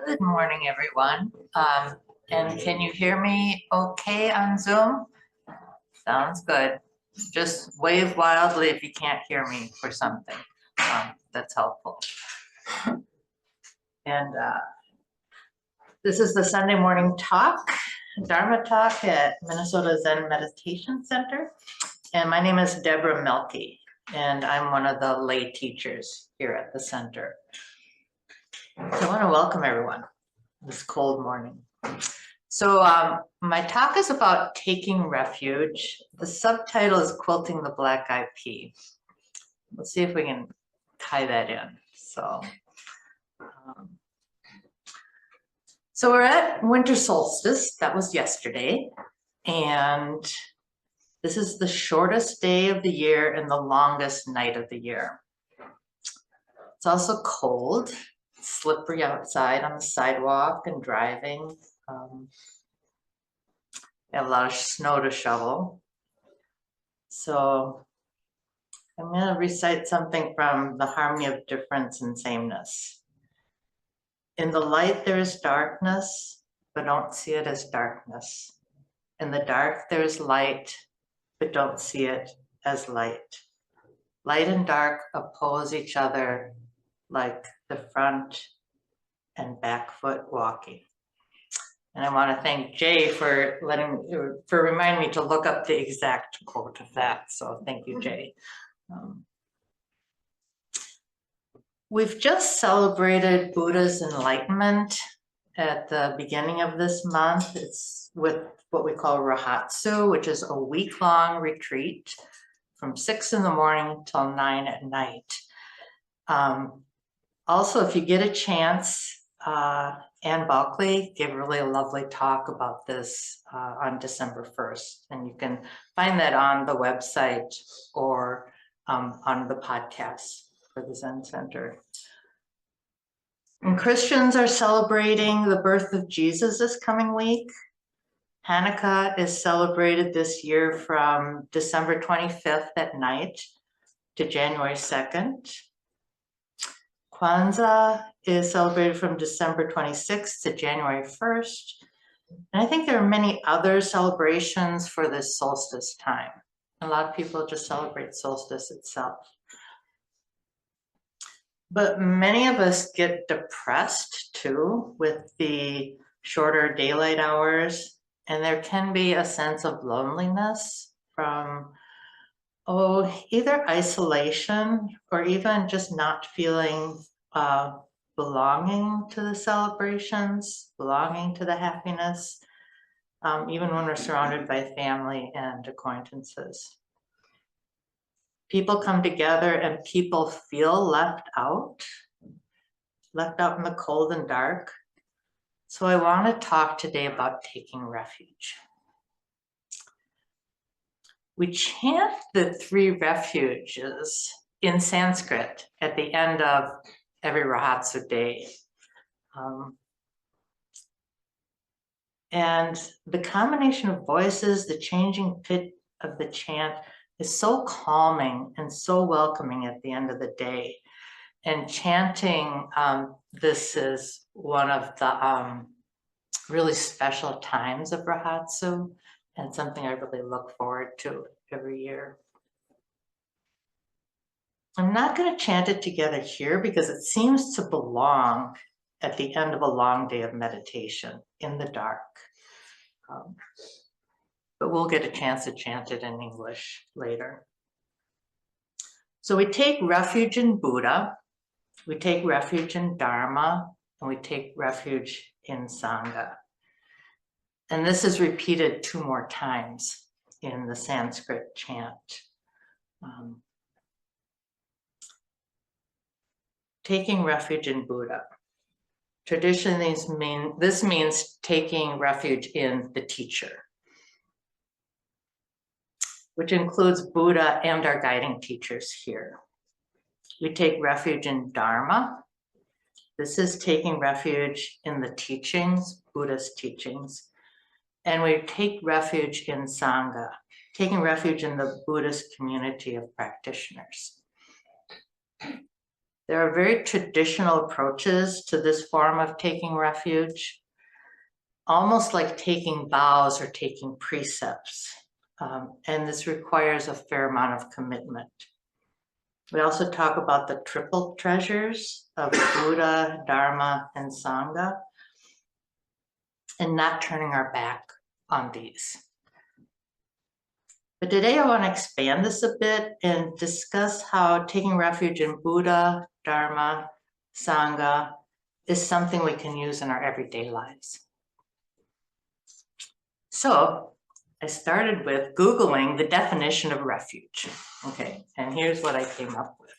Good morning, everyone. And can you hear me okay on Zoom? Sounds good. Just wave wildly if you can't hear me for something. That's helpful. And this is the Sunday morning talk, Dharma talk at Minnesota Zen Meditation Center. And my name is Deborah Mielke, and I'm one of the lay teachers here at the center. So I want to welcome everyone this cold morning. So my talk is about taking refuge. The subtitle is Quilting the Black Eyed Pea. Let's see if we can tie that in. So we're at winter solstice. That was yesterday. And this is the shortest day of the year and the longest night of the year. It's also cold, slippery outside on the sidewalk and driving. We have a lot of snow to shovel. So I'm going to recite something from The Harmony of Difference and Sameness. In the light there is darkness, but don't see it as darkness. In the dark there is light, but don't see it as light. Light and dark oppose each other like the front and back foot walking. And I want to thank Jay for reminding me to look up the exact quote of that. So thank you, Jay. We've just celebrated Buddha's enlightenment at the beginning of this month. It's with what we call Rahatsu, which is a week-long retreat from 6 in the morning till 9 at night. Also, if you get a chance, Ann Balkley gave really a lovely talk about this on December 1st, and you can find that on the website or on the podcast for the Zen Center. And Christians are celebrating the birth of Jesus this coming week. Hanukkah is celebrated this year from December 25th at night to January 2nd. Kwanzaa is celebrated from December 26th to January 1st. And I think there are many other celebrations for this solstice time. A lot of people just celebrate solstice itself. But many of us get depressed too with the shorter daylight hours, and there can be a sense of loneliness from either isolation or even just not feeling belonging to the celebrations, belonging to the happiness, even when we're surrounded by family and acquaintances. People come together and people feel left out in the cold and dark. So I want to talk today about taking refuge. We chant the 3 refuges in Sanskrit at the end of every Rahatsu day. And the combination of voices, the changing pitch of the chant is so calming and so welcoming at the end of the day. And chanting, this is one of the really special times of Rahatsu, and something I really look forward to every year. I'm not going to chant it together here because it seems to belong at the end of a long day of meditation in the dark. But we'll get a chance to chant it in English later. So we take refuge in Buddha, we take refuge in Dharma, and we take refuge in Sangha. And this is repeated 2 more times in the Sanskrit chant. Taking refuge in Buddha. Traditionally, this means taking refuge in the teacher, which includes Buddha and our guiding teachers here. We take refuge in Dharma. This is taking refuge in the teachings, Buddha's teachings. And we take refuge in Sangha, taking refuge in the Buddhist community of practitioners. There are very traditional approaches to this form of taking refuge, almost like taking vows or taking precepts. And this requires a fair amount of commitment. We also talk about the triple treasures of Buddha, Dharma, and Sangha, and not turning our back on these. But today I want to expand this a bit and discuss how taking refuge in Buddha, Dharma, Sangha is something we can use in our everyday lives. So I started with Googling the definition of refuge. Okay, and here's what I came up with.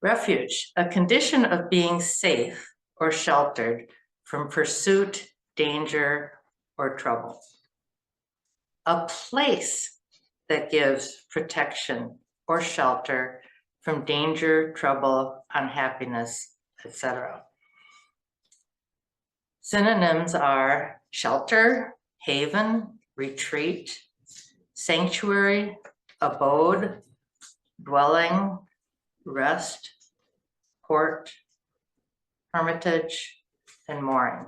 Refuge, a condition of being safe or sheltered from pursuit, danger, or trouble. A place that gives protection or shelter from danger, trouble, unhappiness, etc. Synonyms are shelter, haven, retreat, sanctuary, abode, dwelling, rest, port, hermitage, and mooring,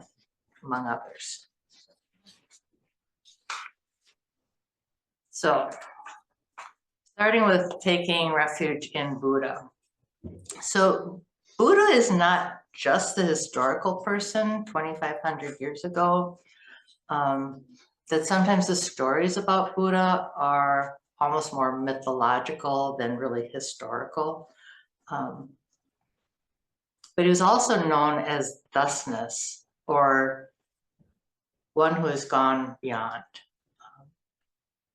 among others. So, starting with taking refuge in Buddha. So, Buddha is not just the historical person 2,500 years ago. That sometimes the stories about Buddha are almost more mythological than really historical. But he was also known as thusness, or one who has gone beyond.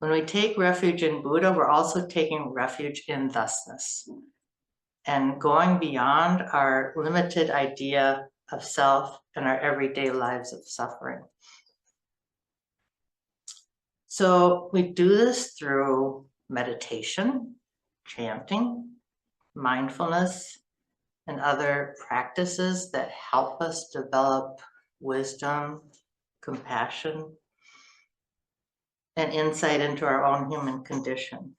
When we take refuge in Buddha, we're also taking refuge in thusness and going beyond our limited idea of self and our everyday lives of suffering. So we do this through meditation, chanting, mindfulness, and other practices that help us develop wisdom, compassion, and insight into our own human condition.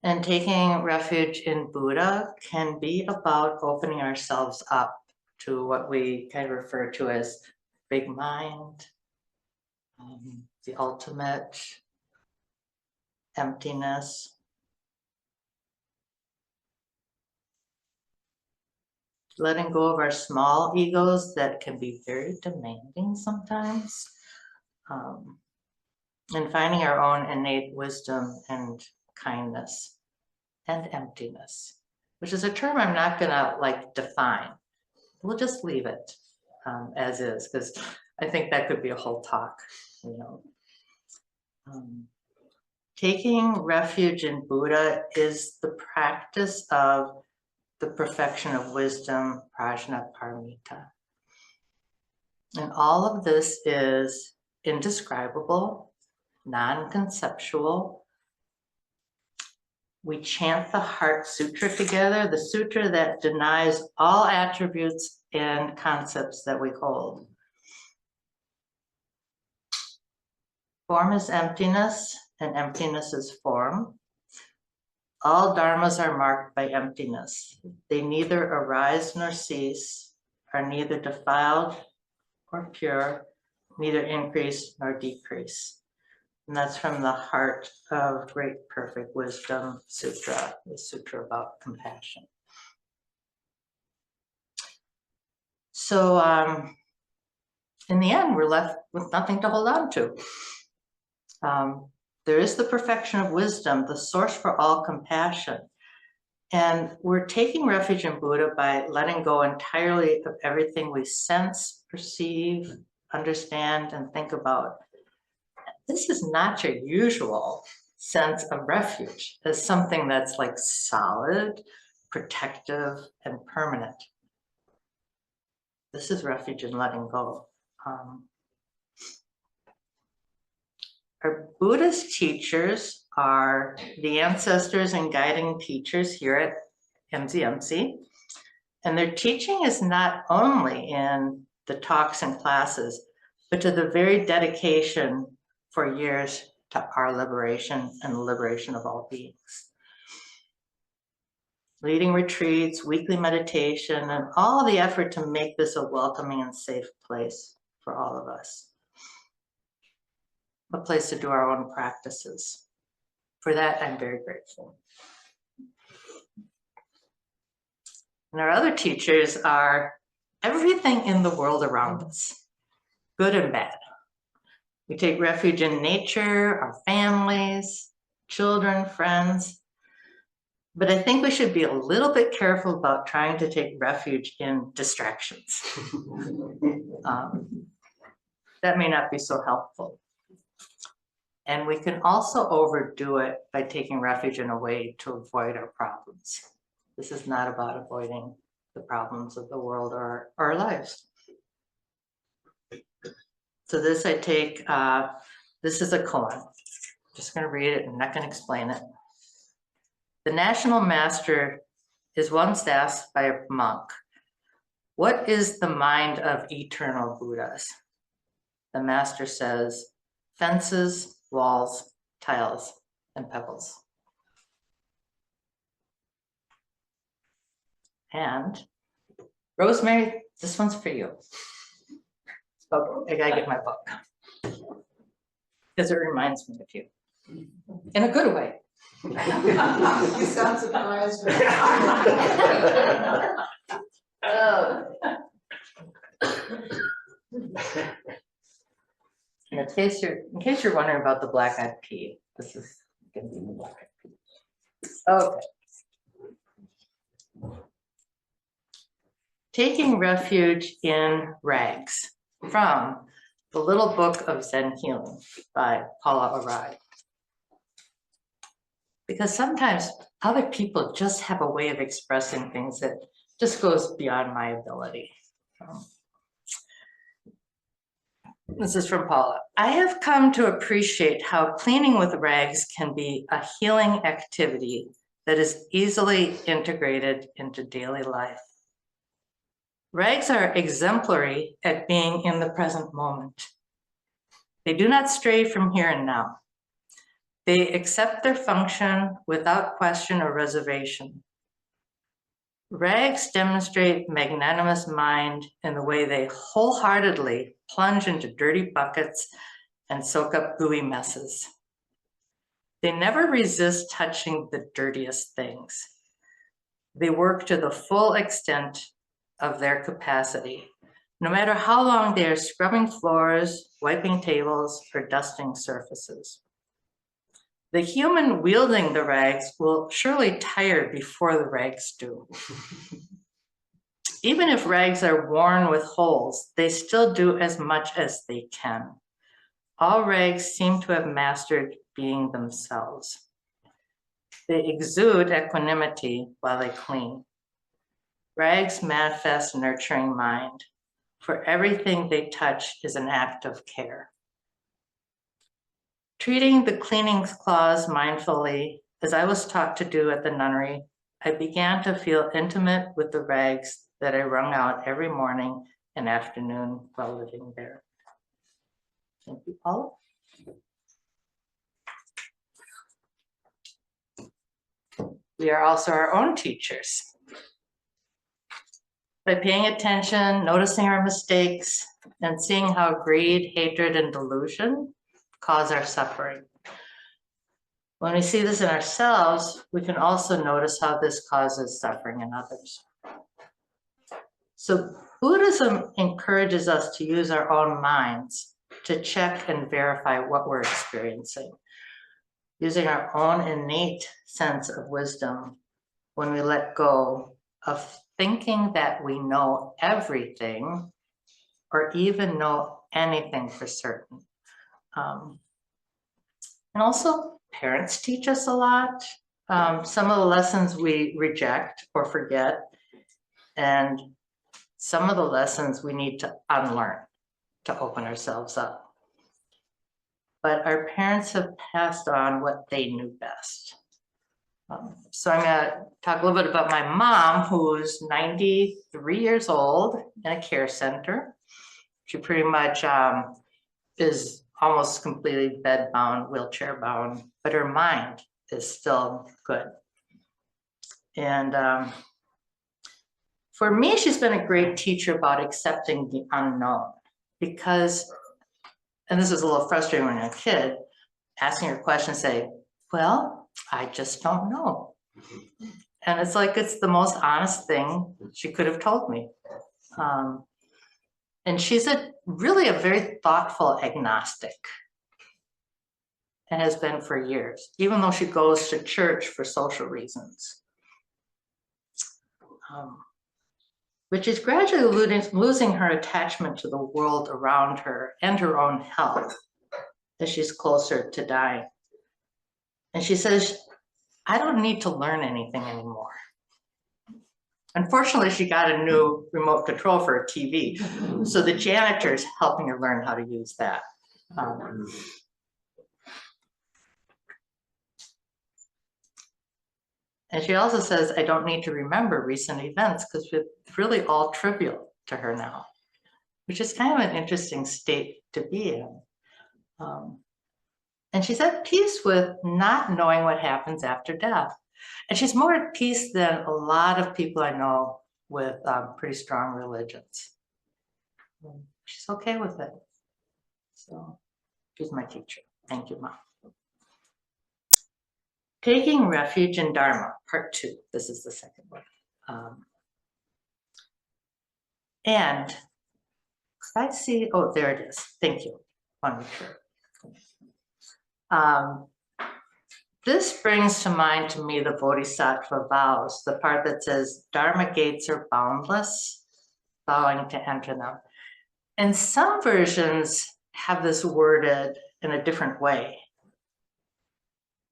And taking refuge in Buddha can be about opening ourselves up to what we kind of refer to as big mind, the ultimate emptiness. Letting go of our small egos that can be very demanding sometimes. And finding our own innate wisdom and kindness and emptiness, which is a term I'm not gonna define. We'll just leave it as is, because I think that could be a whole talk, you know. Taking refuge in Buddha is the practice of the perfection of wisdom, prajna paramita. And all of this is indescribable, non-conceptual. We chant the Heart Sutra together, the sutra that denies all attributes and concepts that we hold. Form is emptiness, and emptiness is form. All dharmas are marked by emptiness. They neither arise nor cease, are neither defiled or pure, neither increase nor decrease. And that's from the Heart of Great Perfect Wisdom Sutra, the sutra about compassion. So in the end, we're left with nothing to hold on to. There is the perfection of wisdom, the source for all compassion. And we're taking refuge in Buddha by letting go entirely of everything we sense, perceive, understand, and think about. This is not your usual sense of refuge as something that's solid, protective, and permanent. This is refuge in letting go. Our Buddhist teachers are the ancestors and guiding teachers here at MZMC. And their teaching is not only in the talks and classes, but to the very dedication for years to our liberation and the liberation of all beings. Leading retreats, weekly meditation, and all the effort to make this a welcoming and safe place for all of us. A place to do our own practices. For that, I'm very grateful. And our other teachers are everything in the world around us, good and bad. We take refuge in nature, our families, children, friends. But I think we should be a little bit careful about trying to take refuge in distractions. That may not be so helpful. And we can also overdo it by taking refuge in a way to avoid our problems. This is not about avoiding the problems of the world or our lives. So this I take, this is a koan. Just going to read it, I'm not going to explain it. The national master is once asked by a monk, "What is the mind of eternal Buddhas?" The master says, "Fences, walls, tiles, and pebbles." And Rosemary, this one's for you. Oh, I gotta get my book. Because it reminds me of you. In a good way. You sound surprised. In case you're wondering about the black-eyed pea, this is gonna be the black-eyed pea. Okay. Taking refuge in rags, from the Little Book of Zen Healing by Paula Arai. Because sometimes other people just have a way of expressing things that just goes beyond my ability. This is from Paula. "I have come to appreciate how cleaning with rags can be a healing activity that is easily integrated into daily life. Rags are exemplary at being in the present moment. They do not stray from here and now. They accept their function without question or reservation. Rags demonstrate magnanimous mind in the way they wholeheartedly plunge into dirty buckets and soak up gooey messes. They never resist touching the dirtiest things. They work to the full extent of their capacity, no matter how long they are scrubbing floors, wiping tables, or dusting surfaces. The human wielding the rags will surely tire before the rags do. Even if rags are worn with holes, they still do as much as they can. All rags seem to have mastered being themselves. They exude equanimity while they clean. Rags manifest nurturing mind, for everything they touch is an act of care. Treating the cleaning claws mindfully, as I was taught to do at the nunnery, I began to feel intimate with the rags that I wrung out every morning and afternoon while living there. Thank you, Paula. We are also our own teachers. By paying attention, noticing our mistakes, and seeing how greed, hatred, and delusion cause our suffering. When we see this in ourselves, we can also notice how this causes suffering in others. So Buddhism encourages us to use our own minds to check and verify what we're experiencing, using our own innate sense of wisdom when we let go of thinking that we know everything or even know anything for certain. And also, parents teach us a lot. Some of the lessons we reject or forget, and some of the lessons we need to unlearn to open ourselves up. But our parents have passed on what they knew best. So I'm going to talk a little bit about my mom, who's 93 years old in a care center. She pretty much is almost completely bed-bound, wheelchair-bound, but her mind is still good. And for me, she's been a great teacher about accepting the unknown because, and this is a little frustrating when you're a kid, asking her questions, say, well, I just don't know. And it's like, it's the most honest thing she could have told me. And she's really a very thoughtful agnostic and has been for years, even though she goes to church for social reasons. But she's gradually losing her attachment to the world around her and her own health as she's closer to dying. And she says, I don't need to learn anything anymore. Unfortunately, she got a new remote control for her TV. So the janitor's helping her learn how to use that. And she also says, I don't need to remember recent events because it's really all trivial to her now, which is kind of an interesting state to be in. And she's at peace with not knowing what happens after death. And she's more at peace than a lot of people I know with pretty strong religions. She's okay with it. So she's my teacher. Thank you, Mom. Taking Refuge in Dharma, part 2. This is the second one. And I see, oh, there it is. Thank you. Want to make sure. This brings to mind to me the Bodhisattva vows, the part that says, Dharma gates are boundless, vowing to enter them. And some versions have this worded in a different way.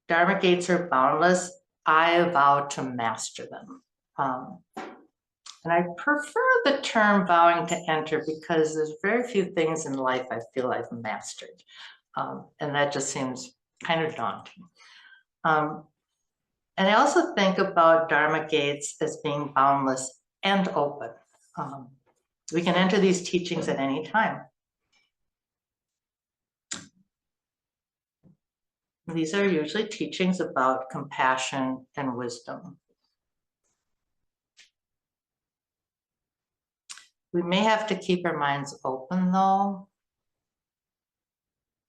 Dharma gates are boundless, I vow to master them. And I prefer the term vowing to enter because there's very few things in life I feel I've mastered. And that just seems kind of daunting. And I also think about Dharma gates as being boundless and open. We can enter these teachings at any time. These are usually teachings about compassion and wisdom. We may have to keep our minds open though,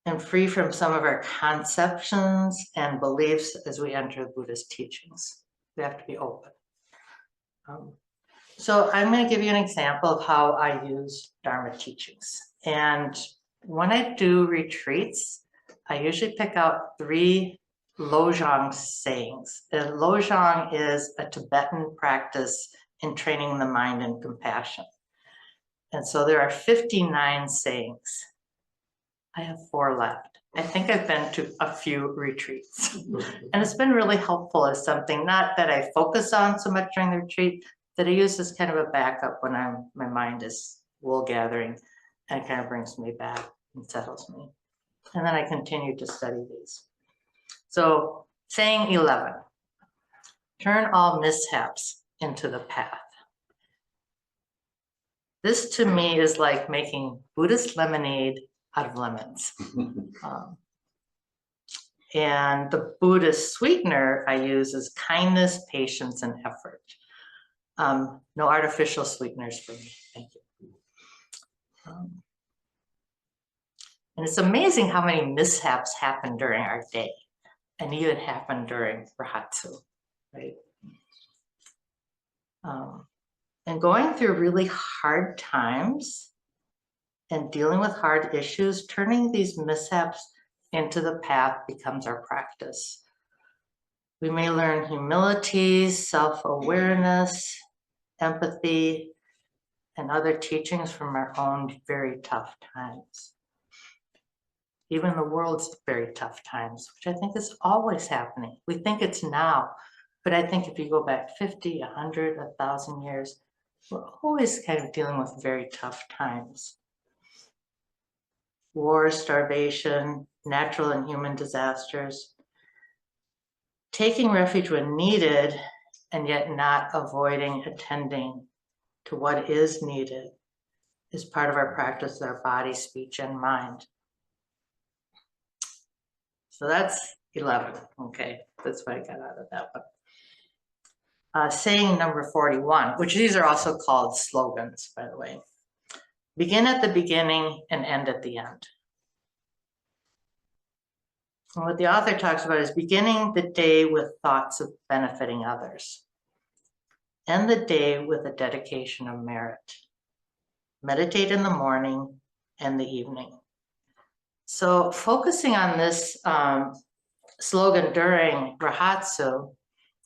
and free from some of our conceptions and beliefs as we enter the Buddhist teachings. We have to be open. So I'm going to give you an example of how I use Dharma teachings. And when I do retreats, I usually pick out 3 Lojong sayings. Lojong is a Tibetan practice in training the mind in compassion. And so there are 59 sayings. I have 4 left. I think I've been to a few retreats. And it's been really helpful as something, not that I focus on so much during the retreat, that I use as kind of a backup when my mind is wool gathering, and it kind of brings me back and settles me. And then I continue to study these. So saying 11, turn all mishaps into the path. This to me is like making Buddhist lemonade out of lemons. And the Buddhist sweetener I use is kindness, patience, and effort. No artificial sweeteners for me, thank you. And it's amazing how many mishaps happen during our day and even happen during Rahatsu, right? And going through really hard times and dealing with hard issues, turning these mishaps into the path becomes our practice. We may learn humility, self-awareness, empathy, and other teachings from our own very tough times. Even the world's very tough times, which I think is always happening. We think it's now, but I think if you go back 50, 100, 1,000 years, we're always kind of dealing with very tough times. War, starvation, natural and human disasters. Taking refuge when needed, and yet not avoiding attending to what is needed is part of our practice with our body, speech, and mind. So that's 11. Okay, that's what I got out of that one. Saying number 41, which these are also called slogans, by the way. Begin at the beginning and end at the end. And what the author talks about is beginning the day with thoughts of benefiting others. End the day with a dedication of merit. Meditate in the morning and the evening. So focusing on this slogan during Rahatsu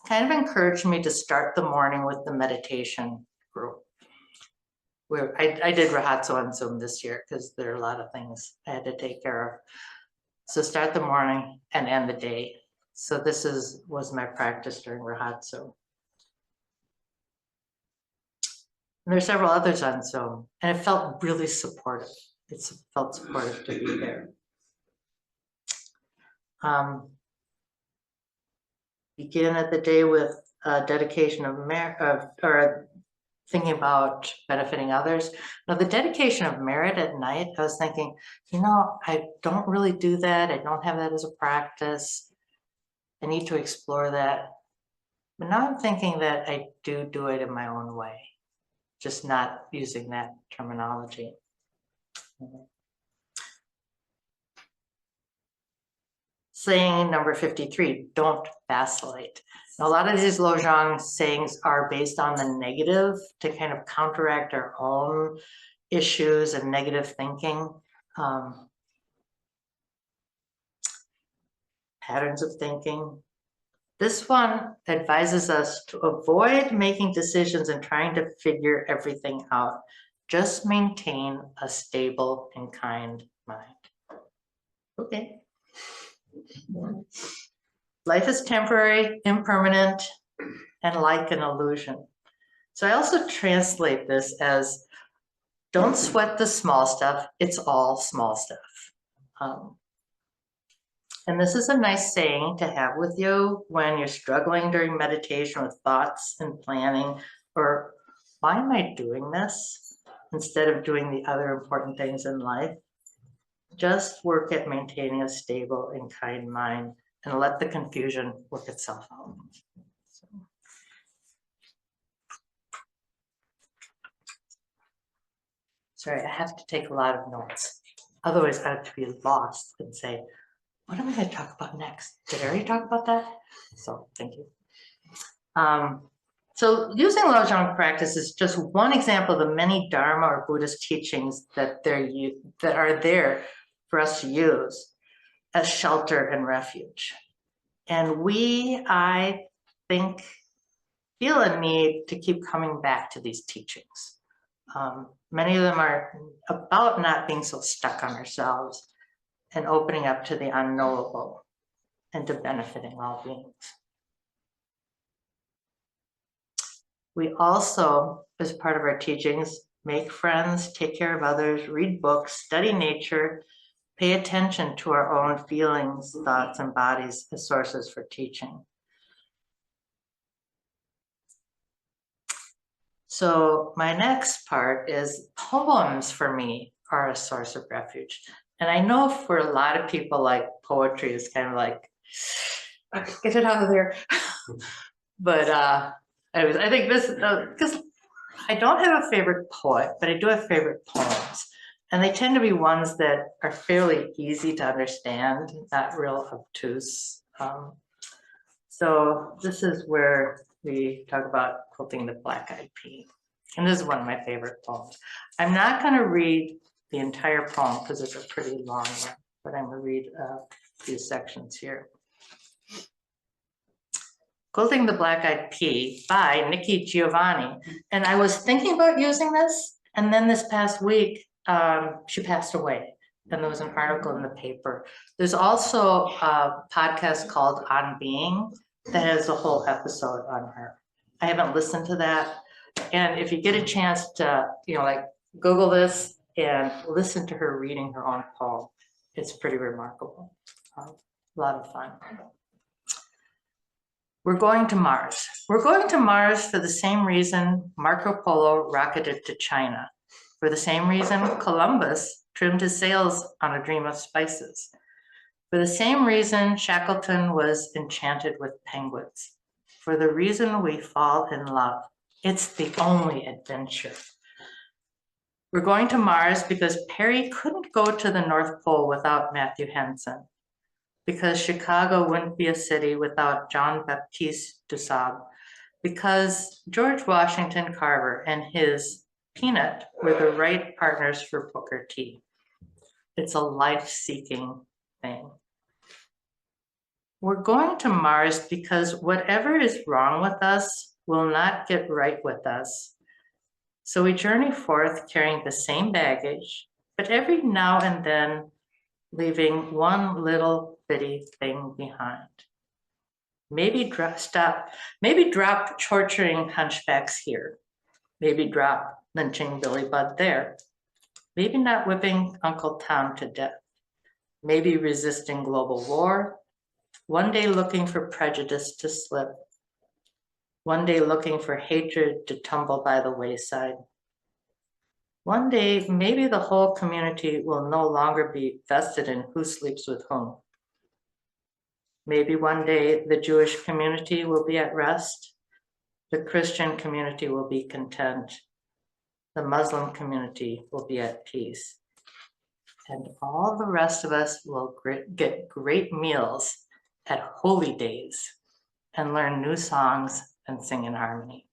kind of encouraged me to start the morning with the meditation group. Where I did Rahatsu on Zoom this year because there are a lot of things I had to take care of. So start the morning and end the day. So this was my practice during Rahatsu. And there's several others on Zoom, and it felt really supportive. It felt supportive to be there. Begin at the day with dedication of merit, or thinking about benefiting others. Now, the dedication of merit at night, I was thinking, you know, I don't really do that. I don't have that as a practice. I need to explore that. But now I'm thinking that I do it in my own way, just not using that terminology. Saying number 53, don't vacillate. Now, a lot of these Lojong sayings are based on the negative to kind of counteract our own issues and negative thinking, patterns of thinking. This one advises us to avoid making decisions and trying to figure everything out. Just maintain a stable and kind mind. Okay. Life is temporary, impermanent, and like an illusion. So I also translate this as, don't sweat the small stuff, it's all small stuff. And this is a nice saying to have with you when you're struggling during meditation with thoughts and planning, or why am I doing this instead of doing the other important things in life? Just work at maintaining a stable and kind mind and let the confusion work itself out. Sorry, I have to take a lot of notes. Otherwise, I have to be lost and say, what am I going to talk about next? Did I already talk about that? So thank you. So using Lojong practice is just one example of the many Dharma or Buddhist teachings that are there for us to use as shelter and refuge. And I think, feel a need to keep coming back to these teachings. Many of them are about not being so stuck on ourselves and opening up to the unknowable and to benefiting all beings. We also, as part of our teachings, make friends, take care of others, read books, study nature, pay attention to our own feelings, thoughts, and bodies as sources for teaching. So my next part is poems for me are a source of refuge. And I know for a lot of people, like, poetry is kind of like, get it out of there. But I think this, because I don't have a favorite poet, but I do have favorite poems. And they tend to be ones that are fairly easy to understand, not real obtuse. So this is where we talk about quilting the black-eyed pea. And this is one of my favorite poems. I'm not going to read the entire poem because it's a pretty long one, but I'm going to read a few sections here. Quilting the Black-Eyed Pea by Nikki Giovanni. And I was thinking about using this, and then this past week, she passed away. And there was an article in the paper. There's also a podcast called On Being that has a whole episode on her. I haven't listened to that. And if you get a chance to, like, Google this and listen to her reading her own poem, it's pretty remarkable. A lot of fun. We're going to Mars. We're going to Mars for the same reason Marco Polo rocketed to China. For the same reason Columbus trimmed his sails on a dream of spices. For the same reason Shackleton was enchanted with penguins. For the reason we fall in love. It's the only adventure. We're going to Mars because Perry couldn't go to the North Pole without Matthew Henson. Because Chicago wouldn't be a city without John Baptiste Dusab. Because George Washington Carver and his Peanut were the right partners for Booker T. It's a life-seeking thing. We're going to Mars because whatever is wrong with us will not get right with us. So we journey forth carrying the same baggage, but every now and then leaving one little bitty thing behind. Maybe drop torturing hunchbacks here. Maybe drop lynching Billy Budd there. Maybe not whipping Uncle Tom to death. Maybe resisting global war. One day looking for prejudice to slip. One day looking for hatred to tumble by the wayside. One day, maybe the whole community will no longer be vested in who sleeps with whom. Maybe one day the Jewish community will be at rest. The Christian community will be content. The Muslim community will be at peace. And all the rest of us will get great meals at holy days and learn new songs and sing in harmony.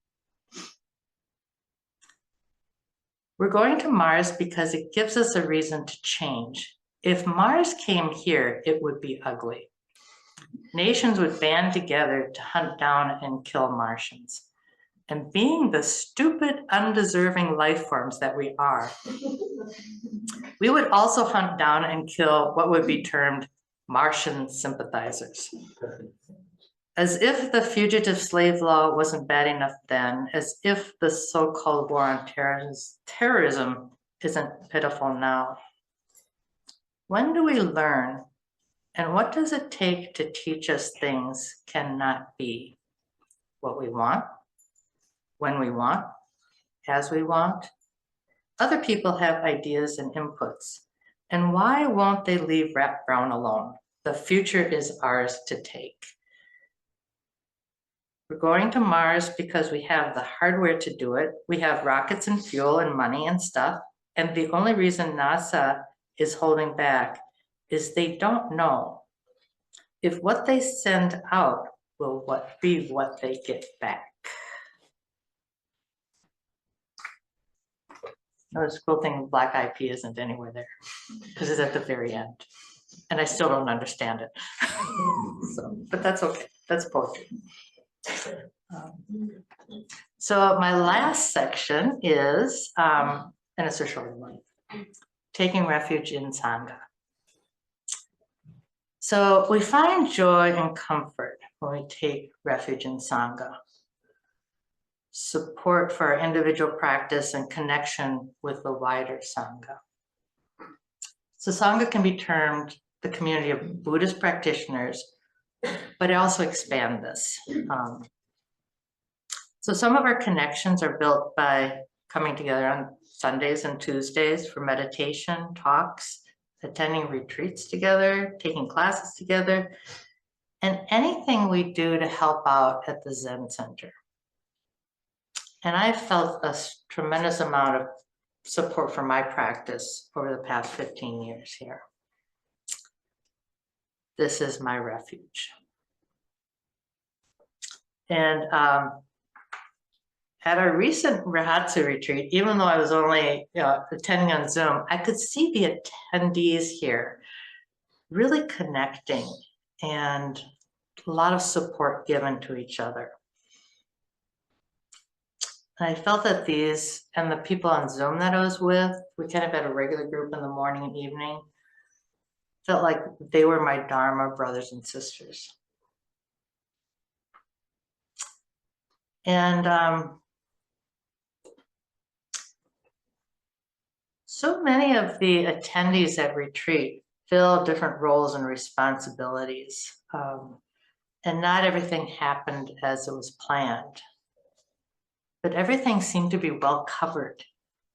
We're going to Mars because it gives us a reason to change. If Mars came here, it would be ugly. Nations would band together to hunt down and kill Martians. And being the stupid, undeserving life forms that we are, we would also hunt down and kill what would be termed Martian sympathizers. As if the fugitive slave law wasn't bad enough then, as if the so-called war on terrorism isn't pitiful now. When do we learn? And what does it take to teach us things cannot be? What we want, when we want, as we want. Other people have ideas and inputs. And why won't they leave Rat Brown alone? The future is ours to take. We're going to Mars because we have the hardware to do it. We have rockets and fuel and money and stuff. And the only reason NASA is holding back is they don't know if what they send out will be what they get back. Notice Quilting Black IP isn't anywhere there because it's at the very end. And I still don't understand it. But that's okay, that's poetry. So my last section is, and it's a short one, taking refuge in Sangha. So we find joy and comfort when we take refuge in Sangha. Support for our individual practice and connection with the wider Sangha. So Sangha can be termed the community of Buddhist practitioners, but I also expand this. So some of our connections are built by coming together on Sundays and Tuesdays for meditation, talks, attending retreats together, taking classes together, and anything we do to help out at the Zen Center. And I've felt a tremendous amount of support for my practice over the past 15 years here. This is my refuge. And at our recent Rehatsu retreat, even though I was only attending on Zoom, I could see the attendees here really connecting and a lot of support given to each other. And I felt that these and the people on Zoom that I was with, we kind of had a regular group in the morning and evening, felt like they were my Dharma brothers and sisters. And so many of the attendees at retreat fill different roles and responsibilities. And not everything happened as it was planned. But everything seemed to be well covered.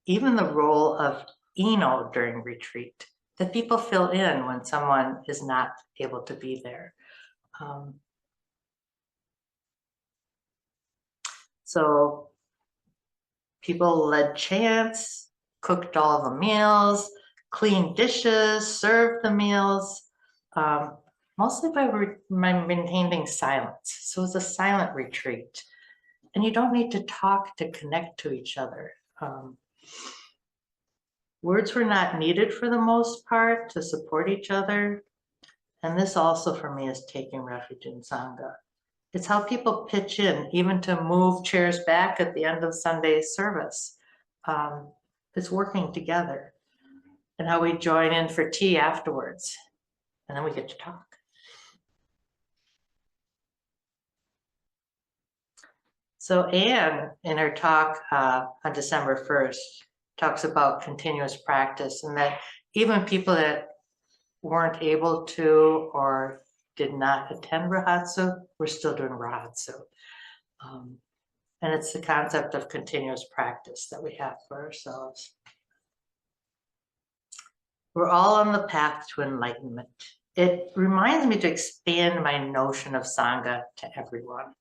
Even the role of Eno during retreat that people fill in when someone is not able to be there. So people led chants, cooked all the meals, cleaned dishes, served the meals, mostly by maintaining silence. So it was a silent retreat. And you don't need to talk to connect to each other. Words were not needed for the most part to support each other. And this also for me is taking refuge in Sangha. It's how people pitch in, even to move chairs back at the end of Sunday service. It's working together, and how we join in for tea afterwards, and then we get to talk. So Anne, in her talk on December 1st, talks about continuous practice, and that even people that weren't able to or did not attend Rahatsu, we're still doing Rahatsu. And it's the concept of continuous practice that we have for ourselves. We're all on the path to enlightenment. It reminds me to expand my notion of Sangha to everyone.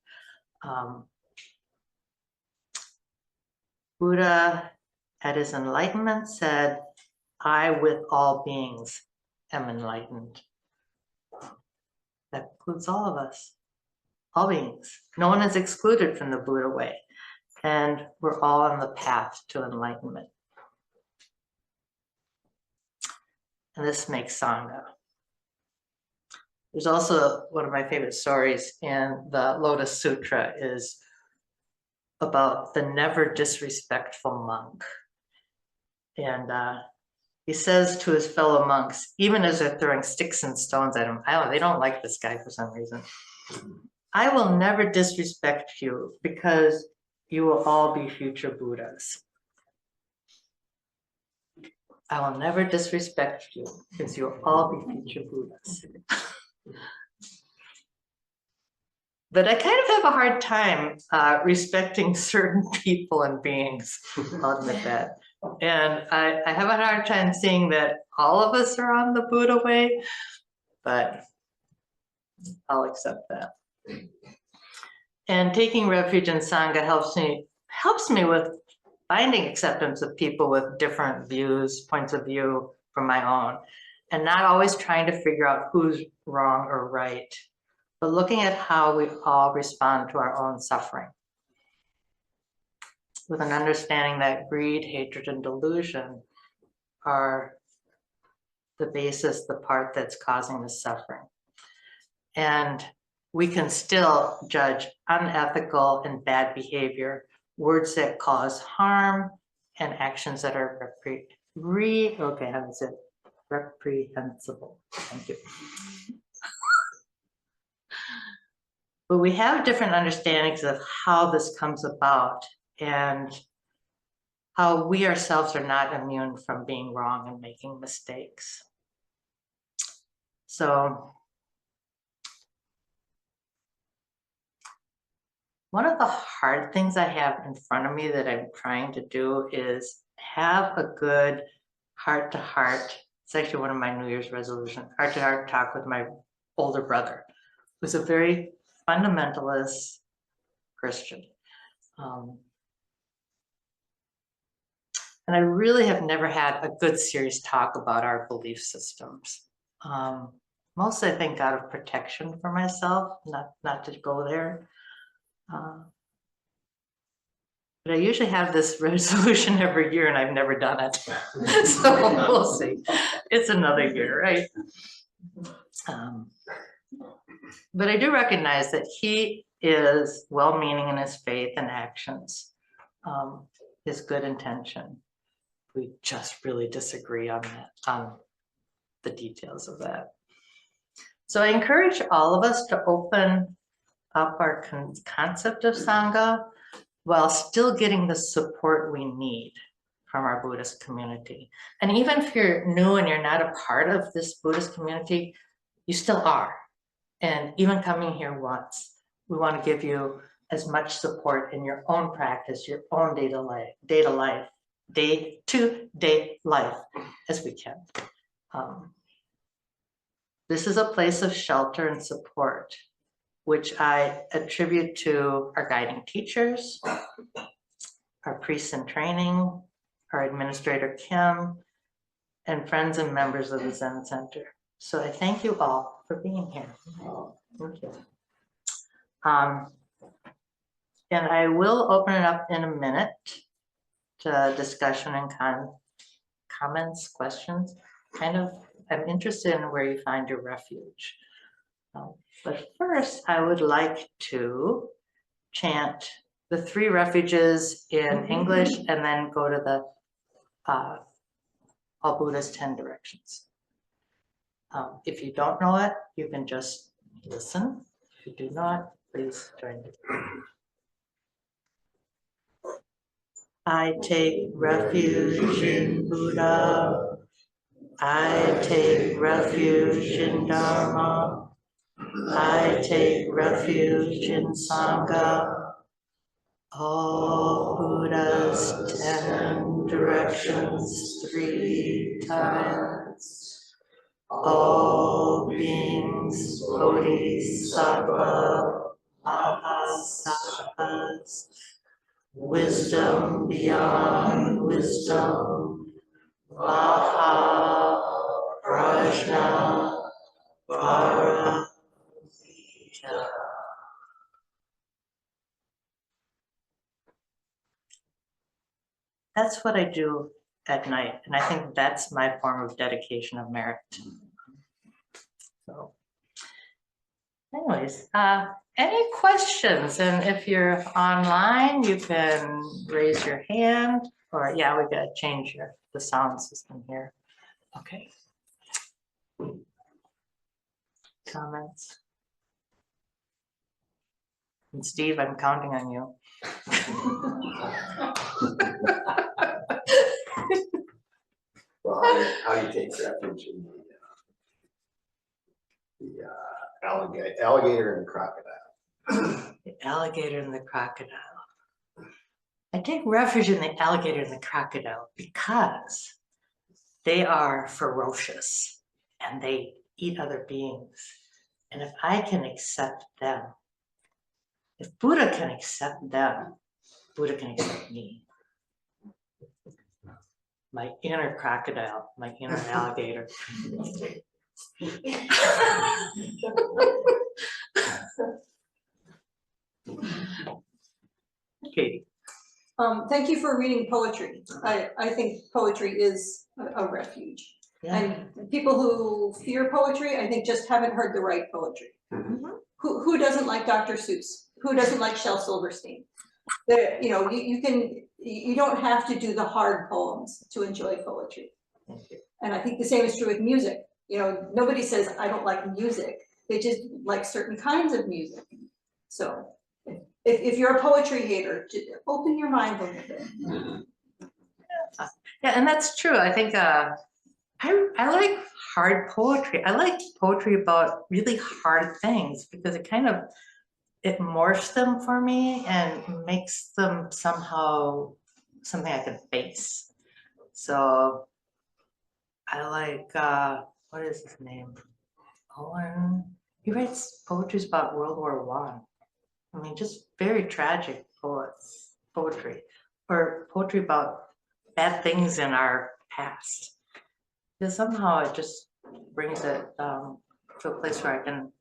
Buddha, at his enlightenment, said, I with all beings am enlightened. That includes all of us, all beings. No one is excluded from the Buddha way. And we're all on the path to enlightenment. And this makes Sangha. There's also one of my favorite stories in the Lotus Sutra is about the never disrespectful monk. And he says to his fellow monks, even as they're throwing sticks and stones at him, they don't like this guy for some reason. I will never disrespect you because you will all be future Buddhas. I will never disrespect you because you'll all be future Buddhas. But I kind of have a hard time respecting certain people and beings, I'll admit that. And I have a hard time seeing that all of us are on the Buddha way, but I'll accept that. And taking refuge in Sangha helps me with finding acceptance of people with different views, points of view from my own, and not always trying to figure out who's wrong or right, but looking at how we all respond to our own suffering, with an understanding that greed, hatred, and delusion are the basis, the part that's causing the suffering. And we can still judge unethical and bad behavior, words that cause harm, and actions that are reprehensible. Thank you. But we have different understandings of how this comes about and how we ourselves are not immune from being wrong and making mistakes. So one of the hard things I have in front of me that I'm trying to do is have a good heart-to-heart. It's actually one of my New Year's resolutions, heart-to-heart talk with my older brother, who's a very fundamentalist Christian. And I really have never had a good serious talk about our belief systems. Mostly I think out of protection for myself, not to go there. But I usually have this resolution every year and I've never done it. So we'll see. It's another year, right? But I do recognize that he is well-meaning in his faith and actions, his good intention. We just really disagree on that, on the details of that. So I encourage all of us to open up our concept of Sangha while still getting the support we need from our Buddhist community. And even if you're new and you're not a part of this Buddhist community, you still are. And even coming here once, we want to give you as much support in your own practice, your own day-to-day life as we can. This is a place of shelter and support, which I attribute to our guiding teachers, our priests in training, our administrator Kim, and friends and members of the Zen Center. So I thank you all for being here. Thank you. And I will open it up in a minute to discussion and comments, questions. I'm interested in where you find your refuge. But first, I would like to chant the 3 refuges in English and then go to the All Buddha's 10 directions. If you don't know it, you can just listen. If you do not, please join me. I take refuge in Buddha. I take refuge in Dharma. I take refuge in Sangha. All Buddha's 10 directions 3 times. All beings Bodhisattva Mahasattvas. Wisdom beyond wisdom. Maha Prajna Para. That's what I do at night, and I think that's my form of dedication of merit. So, anyways, any questions? And if you're online, you can raise your hand, or yeah, we gotta change the sound system here. Okay. Comments? And Steve, I'm counting on you. Well, how do you take refuge in the alligator and the crocodile? The alligator and the crocodile. I take refuge in the alligator and the crocodile because they are ferocious and they eat other beings. And if I can accept them, if Buddha can accept them, Buddha can accept me. My inner crocodile, my inner alligator. Okay. Thank you for reading poetry. I think poetry is a refuge. Yeah. And people who fear poetry, I think just haven't heard the right poetry. Mm-hmm. Who doesn't like Dr. Seuss? Who doesn't like Shel Silverstein? You don't have to do the hard poems to enjoy poetry. And I think the same is true with music. Nobody says I don't like music. They just like certain kinds of music. So if you're a poetry hater, just open your mind a little bit. Yeah, and that's true. I think I like hard poetry. I like poetry about really hard things because it morphs them for me and makes them somehow something I can face. So I like, what is his name? Owen. He writes poetry about World War I. I mean, just very tragic poetry, or poetry about bad things in our past. Because somehow it just brings it to a place where I can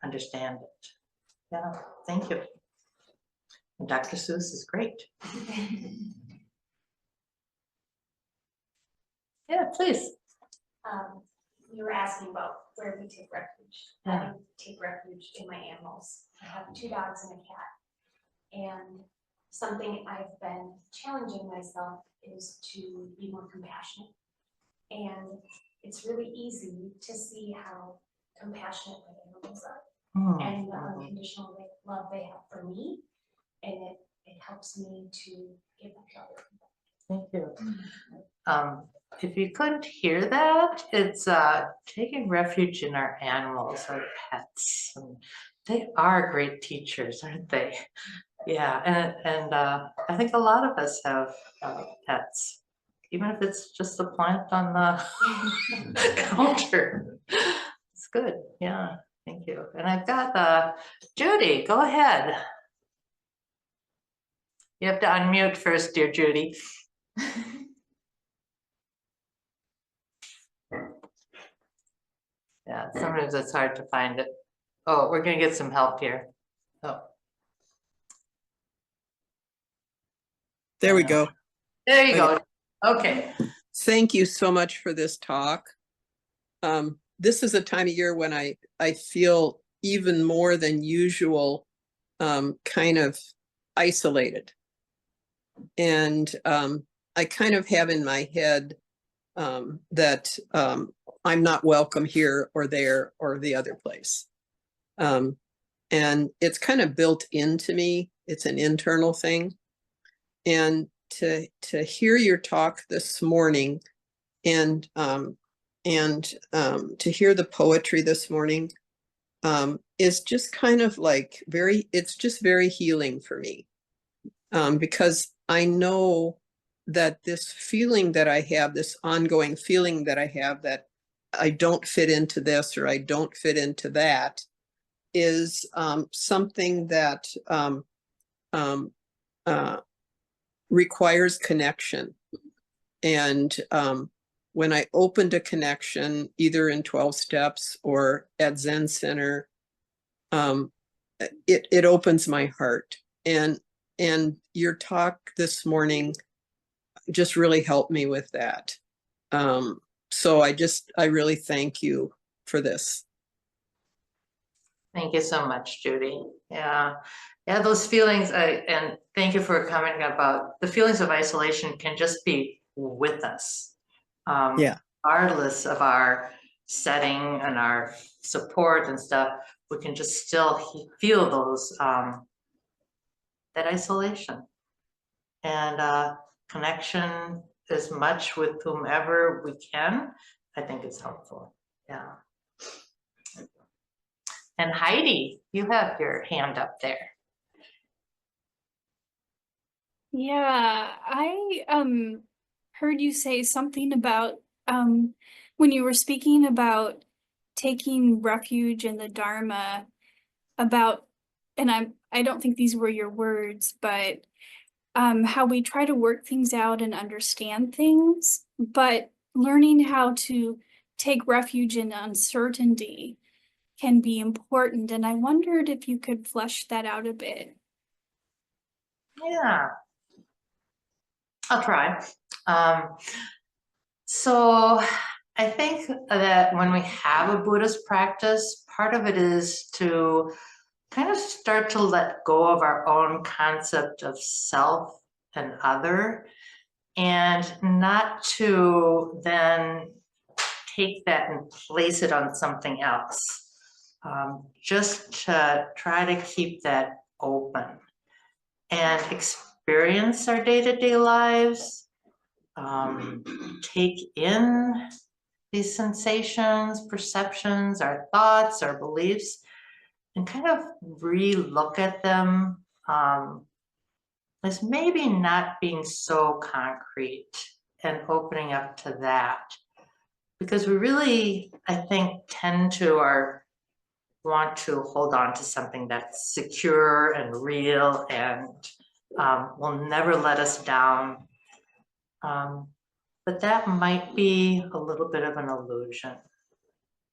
understand it. Yeah, thank you. And Dr. Seuss is great. Yeah, please. You were asking about where we take refuge. Yeah. I take refuge in my animals. I have 2 dogs and a cat. And something I've been challenging myself is to be more compassionate. And it's really easy to see how compassionate my animals are and the unconditional love they have for me. And it helps me to give back to other people. Thank you. If you couldn't hear that, it's taking refuge in our animals, our pets. And they are great teachers, aren't they? Yeah, and I think a lot of us have pets. even if it's just a plant on the counter. It's good, yeah, thank you. And I've got Judy, go ahead. You have to unmute first, dear Judy. Yeah, sometimes it's hard to find it. Oh, we're gonna get some help here. Oh, There we go. there you go. Okay, Thank you so much for this talk. This is a time of year when I feel even more than usual kind of isolated. And I kind of have in my head that I'm not welcome here or there or the other place. And it's kind of built into me. It's an internal thing. And to hear your talk this morning and to hear the poetry this morning is just kind of like it's just very healing for me. Because I know that this feeling that I have, this ongoing feeling that I have that I don't fit into this or I don't fit into that is something that requires connection. And when I opened a connection, either in 12 steps or at Zen Center, it opens my heart. And your talk this morning just really helped me with that. So I really thank you for this. thank you so much, Judy. Yeah, those feelings, and thank you for commenting about the feelings of isolation can just be with us. Yeah. Regardless of our setting and our support and stuff, we can just still feel those, that isolation. And connection as much with whomever we can, I think it's helpful, yeah. And Heidi, you have your hand up there. Yeah, I heard you say something about when you were speaking about taking refuge in the Dharma, about, and I don't think these were your words, but how we try to work things out and understand things, but learning how to take refuge in uncertainty can be important. And I wondered if you could flesh that out a bit. Yeah, I'll try. So I think that when we have a Buddhist practice, part of it is to kind of start to let go of our own concept of self and other, and not to then take that and place it on something else. Just to try to keep that open and experience our day-to-day lives, take in these sensations, perceptions, our thoughts, our beliefs, and kind of re-look at them as maybe not being so concrete and opening up to that. Because we really, I think, tend to want to hold on to something that's secure and real and will never let us down. But that might be a little bit of an illusion.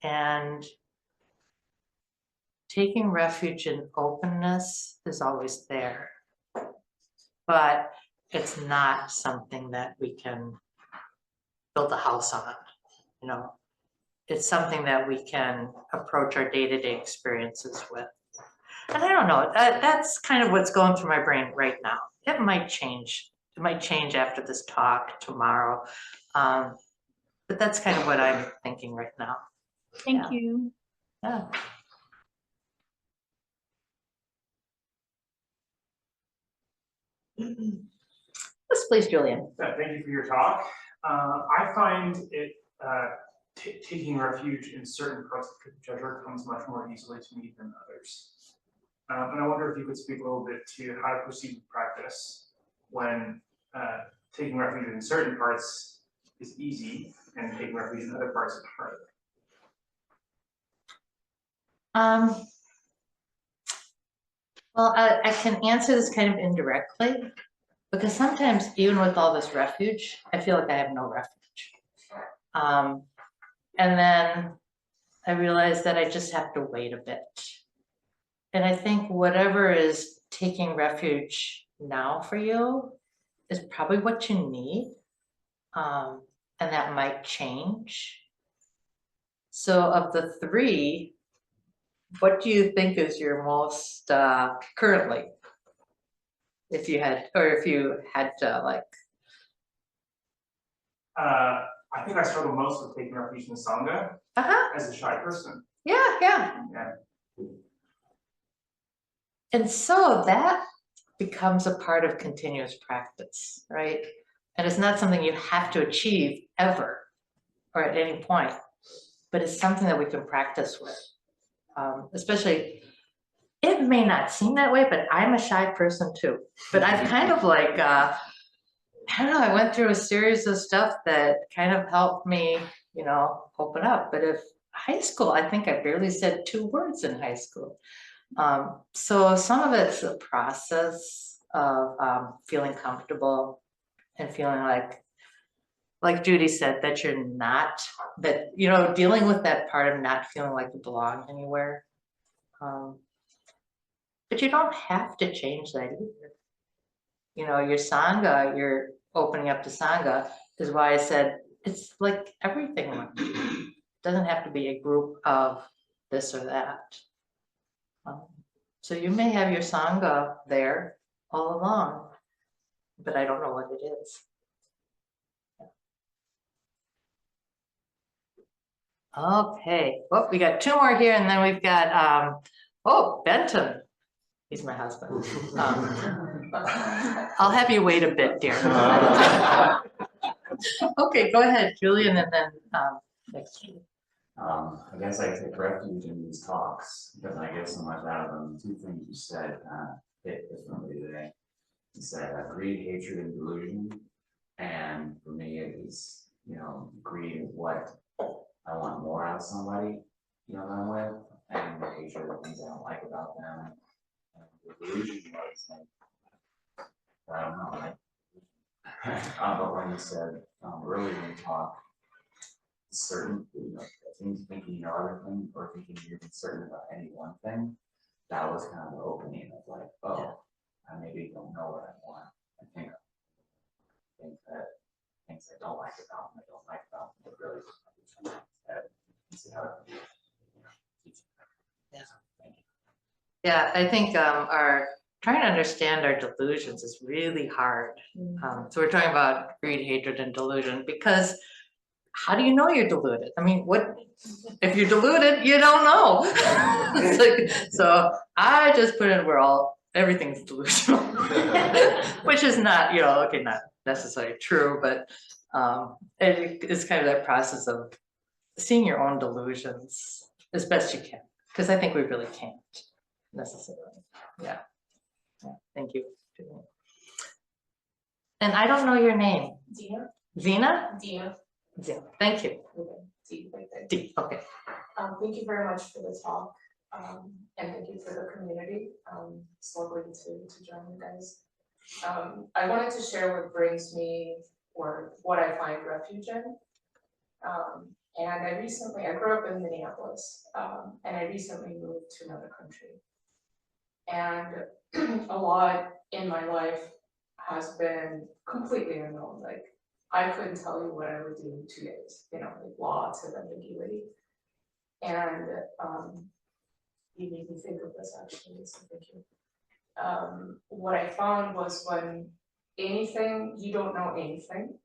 And taking refuge in openness is always there, but it's not something that we can build a house on, you know. It's something that we can approach our day-to-day experiences with. And I don't know, that's kind of what's going through my brain right now. It might change. It might change after this talk tomorrow. But that's kind of what I'm thinking right now. Thank you. Yeah. Yes, please, Julian. Thank you for your talk. I find it taking refuge in certain parts of the treasure comes much more easily to me than others. And I wonder if you could speak a little bit to how to proceed with practice when taking refuge in certain parts is easy, and taking refuge in other parts is hard. Well, I can answer this kind of indirectly, because sometimes even with all this refuge, I feel like I have no refuge. And then I realize that I just have to wait a bit. And I think whatever is taking refuge now for you is probably what you need. And that might change. So of the three, what do you think is your most currently? If you had to like. I think I struggle most with taking refuge in the Sangha as a shy person. Yeah. Yeah. And so that becomes a part of continuous practice, right? And it's not something you have to achieve ever or at any point, but it's something that we can practice with. Especially, it may not seem that way, but I'm a shy person too. But I've kind of like, I don't know, I went through a series of stuff that kind of helped me, open up. But if high school, I think I barely said 2 words in high school. So some of it's a process of feeling comfortable and feeling like Judy said, that you're not, that, dealing with that part of not feeling like you belong anywhere. But you don't have to change that either. Your Sangha, you're opening up to Sangha is why I said it's like everything. It doesn't have to be a group of this or that. So you may have your Sangha there all along, but I don't know what it is. Okay, well, we got 2 more here, and then we've got, Benton. He's my husband. I'll have you wait a bit, dear. Okay, go ahead, Julian, and then next. I guess I take refuge in these talks because I get so much out of them. 2 things you said hit differently today. You said greed, hatred, and delusion. And for me, it was, greed is what I want more out of somebody, that I'm with, and the hatred of things I don't like about them. And the delusion was like, I don't know, but when you said earlier in the talk, certain things, thinking you know everything, or thinking you're certain about any one thing, that was kind of the opening of like, oh, I maybe don't know what I want. I think that things I don't like about them, I don't like about them, but really see how it Yeah, I think our trying to understand our delusions is really hard. So we're talking about greed, hatred, and delusion, because how do you know you're deluded? I mean, what if you're deluded? You don't know. It's like, so I just put in where everything's delusional, which is not, okay, not necessarily true, but it is kind of that process of seeing your own delusions as best you can, because I think we really can't necessarily. Yeah. Thank you. And I don't know your name. Dina. Zena? Dina. Zena. Thank you. D, right there. D. Okay. Thank you very much for the talk, and thank you for the community. It's lovely to join you guys. I wanted to share what brings me, or what I find refuge in. And I grew up in Minneapolis, and I recently moved to another country. And a lot in my life has been completely unknown. Like, I couldn't tell you what I would do in 2 days, like lots of ambiguity. And you made me think of this actually, so thank you. What I found was when you don't know anything,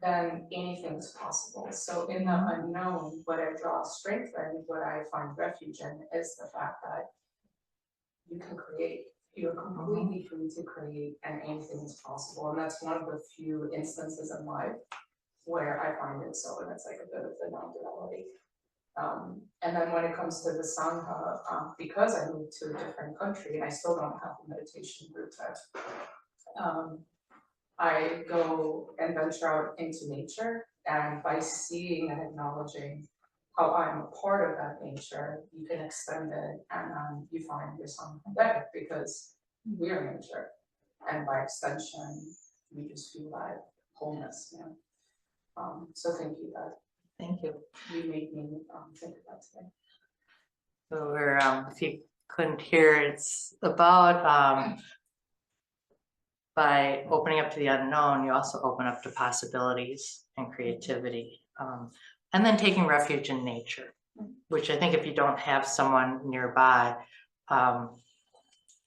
then anything's possible. So in the unknown, what I draw strength in, what I find refuge in, is the fact that you can create. You're completely free to create, and anything is possible. And that's one of the few instances in life where I find it so, and it's like a bit of the non-duality. And then when it comes to the Sangha, because I moved to a different country and I still don't have the meditation group that I go and venture out into nature, and by seeing and acknowledging how I'm a part of that nature, you can extend it, and you find yourself better because we're nature. And by extension, we just feel that wholeness, you know. So thank you, that Thank you. you made me think of that today. So we're, if you couldn't hear, it's about, by opening up to the unknown, you also open up to possibilities and creativity. And then taking refuge in nature, which I think if you don't have someone nearby,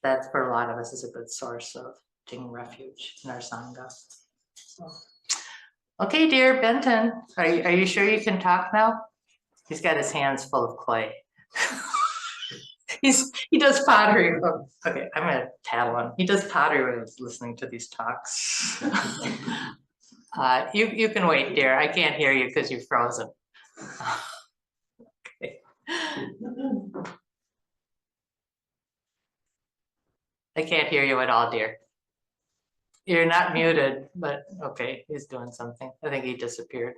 that's for a lot of us is a good source of taking refuge in our Sangha. So. Okay, dear Benton, are you sure you can talk now? He's got his hands full of clay. He does pottery. Oh, okay, I'm gonna tattle him. He does pottery when he's listening to these talks. You can wait, dear. I can't hear you because you're frozen. Okay. I can't hear you at all, dear. You're not muted, but okay, he's doing something. I think he disappeared.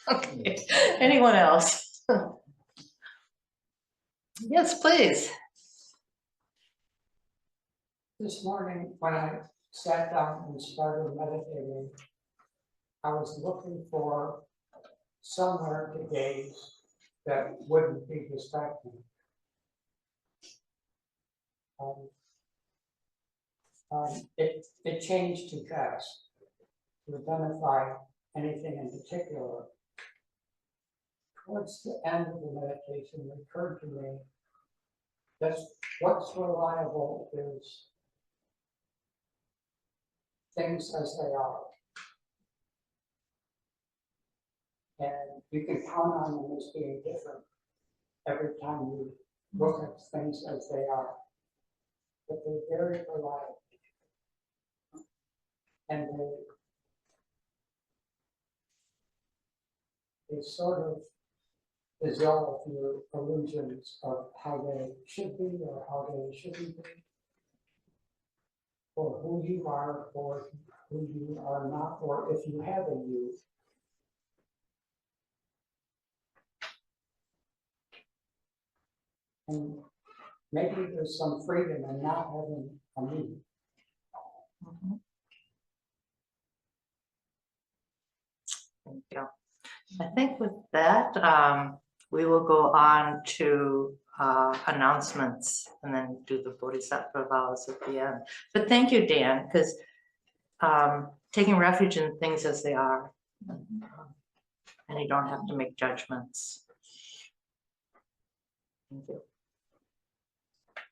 Okay, anyone else? Yes, please. This morning, when I sat down and started meditating, I was looking for somewhere to gaze that wouldn't be distracting. It changed too fast to identify anything in particular. Towards the end of the meditation, it occurred to me that what's reliable is things as they are. And you can count on them as being different every time you look at things as they are. But they're very reliable. And they sort of dissolve your illusions of how they should be or how they shouldn't be. Or who you are, or who you are not, or if you have a you. And maybe there's some freedom in not having a me. Thank you. I think with that, we will go on to announcements and then do the Bodhisattva vows at the end. But thank you, Dan, because taking refuge in things as they are, and you don't have to make judgments. Thank you.